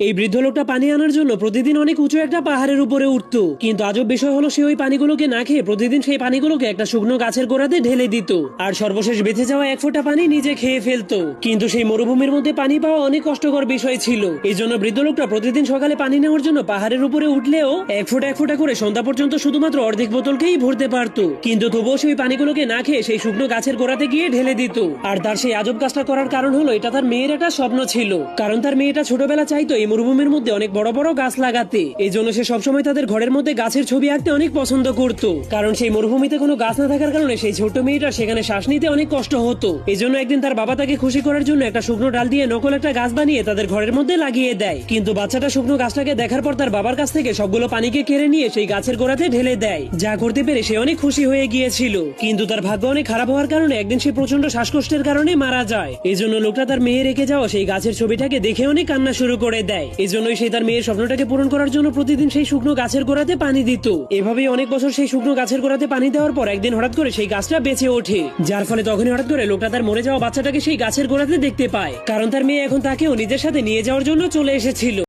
এই বৃদ্ধ লোকটা পানি আনার জন্য প্রতিদিন অনেক উঁচু একটা পাহাড়ের উপরে উঠতো, কিন্তু আজব বিষয় হলো সে ওই পানিগুলোকে না খেয়ে প্রতিদিন সেই পানিগুলোকে একটা শুকনো গাছের গোড়াতে ঢেলে দিত, আর সর্বশেষ বেঁচে যাওয়া এক ফোঁটা পানি নিজে খেয়ে ফেলতো। কিন্তু সেই মরুভূমির মধ্যে পানি পাওয়া অনেক কষ্টকর বিষয় ছিল। এই জন্য বৃদ্ধ লোকটা প্রতিদিন সকালে পানি নেওয়ার জন্য পাহাড়ের উপরে উঠলেও এক ফোঁটা করে সন্ধ্যা পর্যন্ত শুধুমাত্র অর্ধেক বোতলকেই ভরতে পারতো, কিন্তু তবুও সেই পানিগুলোকে না খেয়ে সেই শুকনো গাছের গোড়াতে গিয়ে ঢেলে দিত। আর তার সেই আজব কাজটা করার কারণ হলো এটা তার মেয়ের একটা স্বপ্ন ছিল, কারণ তার মেয়েটা ছোটবেলা চাইতো এই মরুভূমির মধ্যে অনেক বড় বড় গাছ লাগাতে। এই জন্য সে সবসময় তাদের ঘরের মধ্যে গাছের ছবি আঁকতে অনেক পছন্দ করত, কারণ সেই মরুভূমিতে কোনো গাছ না থাকার কারণে সেই ছোট্ট মেয়েটা সেখানে শ্বাস নিতে অনেক কষ্ট হতো। এই জন্য একদিন তার বাবা তাকে খুশি করার জন্য একটা শুকনো ডাল দিয়ে নকল একটা গাছ বানিয়ে তাদের ঘরের মধ্যে লাগিয়ে দেয়। কিন্তু বাচ্চাটা শুকনো গাছটাকে দেখার পর তার বাবার কাছ থেকে সবগুলো পানিকে কেড়ে নিয়ে সেই গাছের গোড়াতে ঢেলে দেয়। যা করতে পেরে সে অনেক খুশি হয়ে গিয়েছিল, কিন্তু তার ভাগ্য অনেক খারাপ হওয়ার কারণে একদিন সে প্রচন্ড শ্বাসকষ্টের কারণে মারা যায়। এই জন্য লোকটা তার মেয়ে রেখে যাওয়া সেই গাছের ছবিটাকে দেখে অনেক কান্না শুরু করে দেয়। এই জন্যই সে তার মেয়ের স্বপ্নটাকে পূরণ করার জন্য প্রতিদিন সেই শুকনো গাছের গোড়াতে পানি দিত। এভাবেই অনেক বছর সেই শুকনো গাছের গোড়াতে পানি দেওয়ার পর একদিন হঠাৎ করে সেই গাছটা বেঁচে ওঠে, যার ফলে তখনই হঠাৎ করে লোকটা তার মরে যাওয়া বাচ্চাটাকে সেই গাছের গোড়াতে দেখতে পায়, কারণ তার মেয়ে এখন তাকেও নিজের সাথে নিয়ে যাওয়ার জন্য চলে এসেছিল।